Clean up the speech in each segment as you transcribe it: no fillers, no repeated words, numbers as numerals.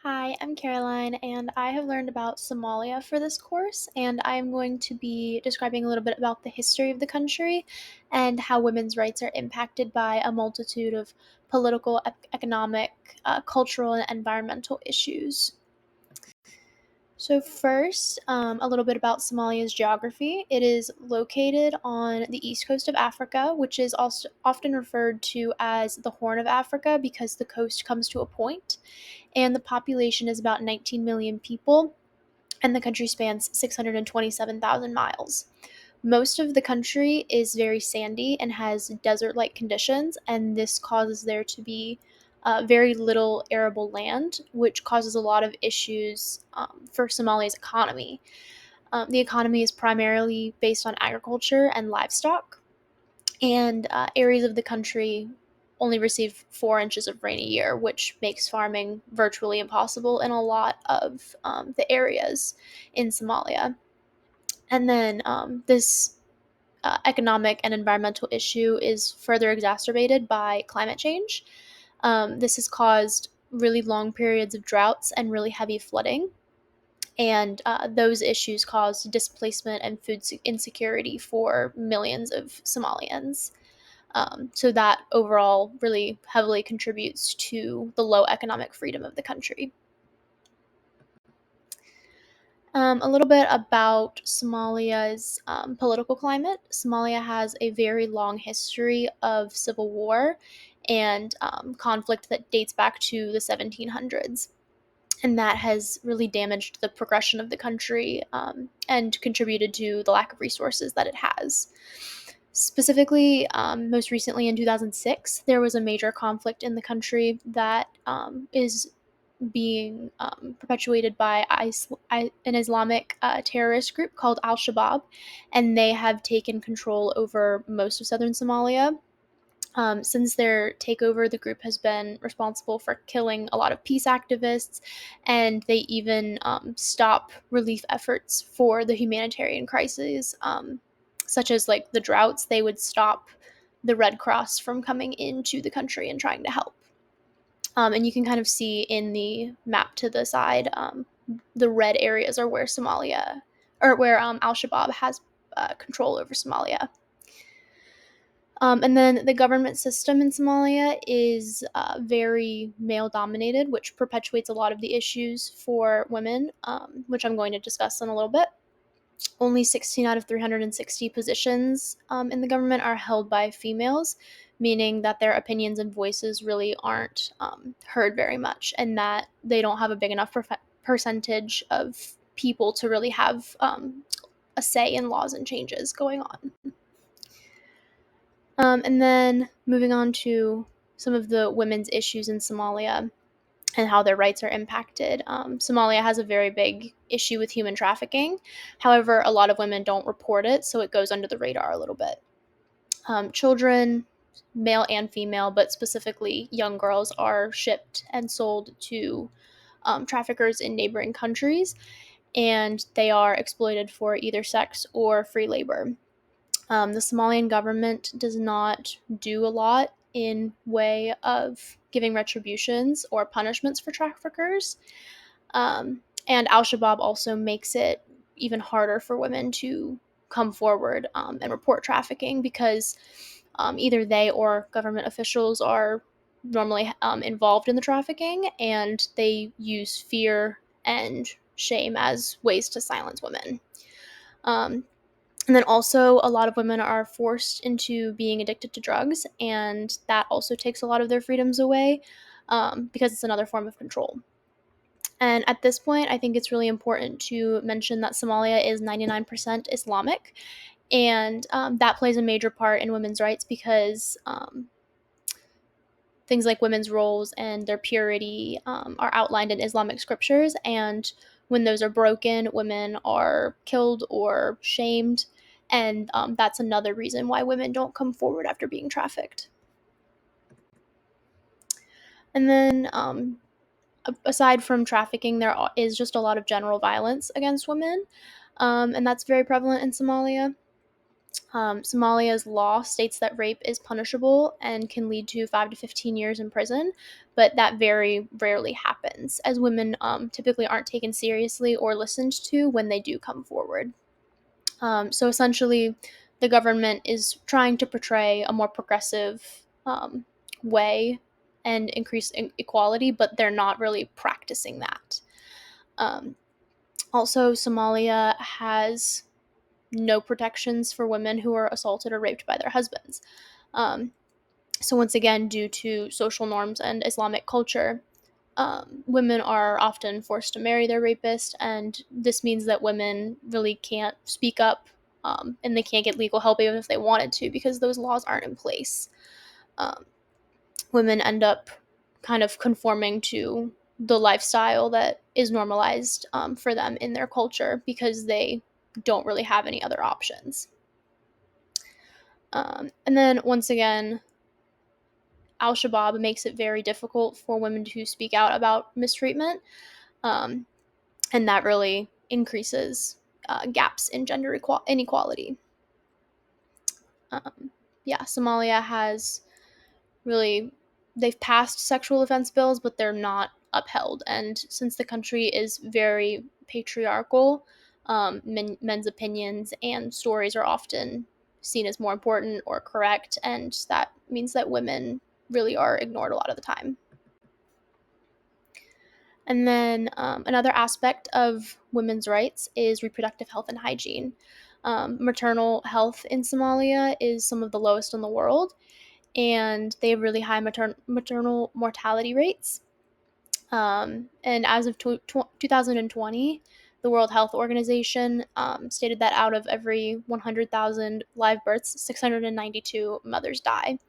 Hi, I'm Caroline, and I have learned about Somalia for this course, and I am going to be describing a little bit about the history of the country and how women's rights are impacted by a multitude of political, economic, cultural, and environmental issues. So, first, a little bit about Somalia's geography. It is located on the east coast of Africa, which is also often referred to as the Horn of Africa because the coast comes to a point, and the population is about 19 million people, and the country spans 627,000 miles. Most of the country is very sandy and has desert like conditions, and this causes there to be very little arable land, which causes a lot of issues for Somalia's economy. The economy is primarily based on agriculture and livestock, and areas of the country only receive 4 inches of rain a year, which makes farming virtually impossible in a lot of the areas in Somalia. And then this economic and environmental issue is further exacerbated by climate change. This has caused really long periods of droughts and really heavy flooding. And those issues caused displacement and food insecurity for millions of Somalians. So that overall really heavily contributes to the low economic freedom of the country. A little bit about Somalia's political climate. Somalia has a very long history of civil war and conflict that dates back to the 1700s. And that has really damaged the progression of the country and contributed to the lack of resources that it has. Specifically, most recently in 2006, there was a major conflict in the country that is being perpetuated by an Islamic terrorist group called Al Shabaab, and they have taken control over most of southern Somalia. Since their takeover, the group has been responsible for killing a lot of peace activists, and they even stop relief efforts for the humanitarian crises, such as like the droughts. They would stop the Red Cross from coming into the country and trying to help. And you can kind of see in the map to the side, the red areas are where Somalia, or where Al Shabaab has control over Somalia. And then the government system in Somalia is very male dominated, which perpetuates a lot of the issues for women, which I'm going to discuss in a little bit. Only 16 out of 360 positions in the government are held by females, meaning that their opinions and voices really aren't heard very much, and that they don't have a big enough percentage of people to really have a say in laws and changes going on. And then moving on to some of the women's issues in Somalia and how their rights are impacted. Somalia has a very big issue with human trafficking. However, a lot of women don't report it, so it goes under the radar a little bit. Children, male and female, but specifically young girls, are shipped and sold to traffickers in neighboring countries, and they are exploited for either sex or free labor. The Somalian government does not do a lot in way of giving retributions or punishments for traffickers. And Al Shabaab also makes it even harder for women to come forward and report trafficking because either they or government officials are normally involved in the trafficking, and they use fear and shame as ways to silence women. Um, and then also, a lot of women are forced into being addicted to drugs, and that also takes a lot of their freedoms away because it's another form of control. And at this point, I think it's really important to mention that Somalia is 99% Islamic, and that plays a major part in women's rights because things like women's roles and their purity are outlined in Islamic scriptures, and when those are broken, women are killed or shamed, and that's another reason why women don't come forward after being trafficked. And then, aside from trafficking, there is just a lot of general violence against women, and that's very prevalent in Somalia. Somalia's law states that rape is punishable and can lead to 5 to 15 years in prison, but that very rarely happens, as women typically aren't taken seriously or listened to when they do come forward. So essentially, the government is trying to portray a more progressive way and increase equality, but they're not really practicing that. Um, Also, Somalia has no protections for women who are assaulted or raped by their husbands. Um, so, once again, due to social norms and Islamic culture, women are often forced to marry their rapist, and this means that women really can't speak up, and they can't get legal help even if they wanted to because those laws aren't in place. Um, Women end up kind of conforming to the lifestyle that is normalized for them in their culture because they don't really have any other options. And then once again, Al Shabaab makes it very difficult for women to speak out about mistreatment, um, and that really increases gaps in gender inequality. Um, yeah, Somalia has really, they've passed sexual offense bills, but they're not upheld. And since the country is very patriarchal, men's opinions and stories are often seen as more important or correct, and that means that women really are ignored a lot of the time. And then another aspect of women's rights is reproductive health and hygiene. Maternal health in Somalia is some of the lowest in the world, and they have really high maternal mortality rates. And as of 2020, the World Health Organization stated that out of every 100,000 live births, 692 mothers die.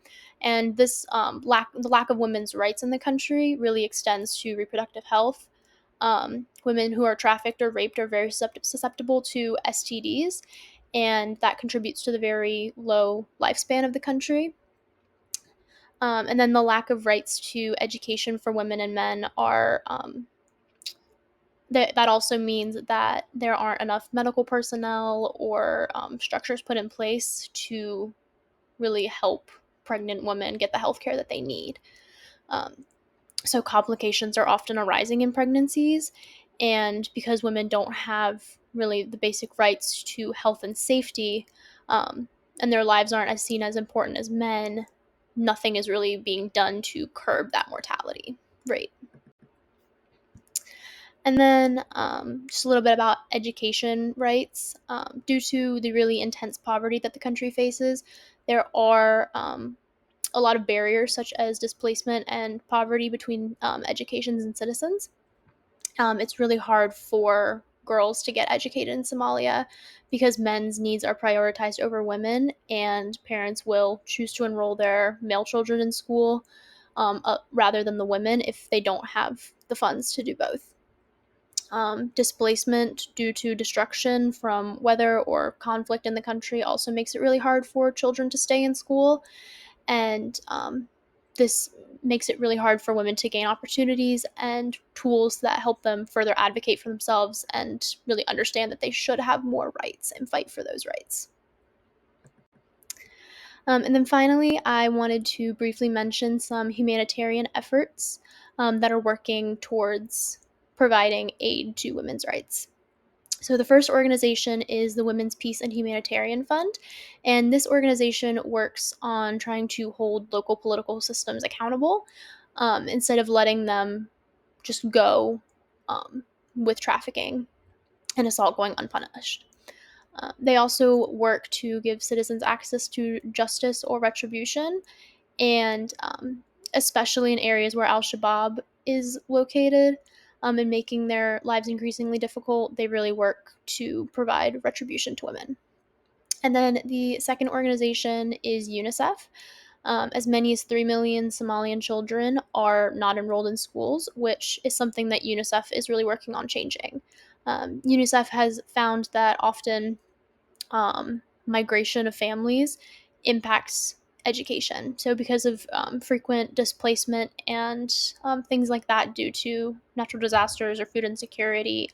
And this the lack of women's rights in the country really extends to reproductive health. Women who are trafficked or raped are very susceptible to STDs, and that contributes to the very low lifespan of the country. And then the lack of rights to education for women and men are that also means that there aren't enough medical personnel or structures put in place to really help pregnant women get the health care that they need. Um, so complications are often arising in pregnancies, and because women don't have really the basic rights to health and safety, um, and their lives aren't as seen as important as men, nothing is really being done to curb that mortality rate. And then just a little bit about education rights. Due to the really intense poverty that the country faces, there are a lot of barriers such as displacement and poverty between educations and citizens. It's really hard for girls to get educated in Somalia because men's needs are prioritized over women, and parents will choose to enroll their male children in school rather than the women if they don't have the funds to do both. Displacement due to destruction from weather or conflict in the country also makes it really hard for children to stay in school, and this makes it really hard for women to gain opportunities and tools that help them further advocate for themselves and really understand that they should have more rights and fight for those rights. And then finally, I wanted to briefly mention some humanitarian efforts that are working towards providing aid to women's rights. So, the first organization is the Women's Peace and Humanitarian Fund, and this organization works on trying to hold local political systems accountable instead of letting them just go um, with trafficking and assault going unpunished. They also work to give citizens access to justice or retribution, and especially in areas where Al Shabaab is located and making their lives increasingly difficult, they really work to provide retribution to women. And then the second organization is UNICEF. As many as 3 million Somalian children are not enrolled in schools, which is something that UNICEF is really working on changing. UNICEF has found that often migration of families impacts education. So, because of frequent displacement and things like that due to natural disasters or food insecurity,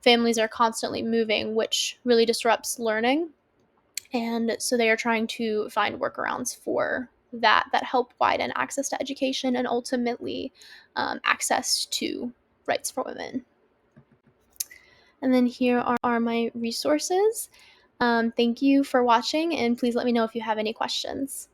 families are constantly moving, which really disrupts learning. And so they are trying to find workarounds for that help widen access to education and ultimately access to rights for women. And then here are my resources. Thank you for watching, and please let me know if you have any questions.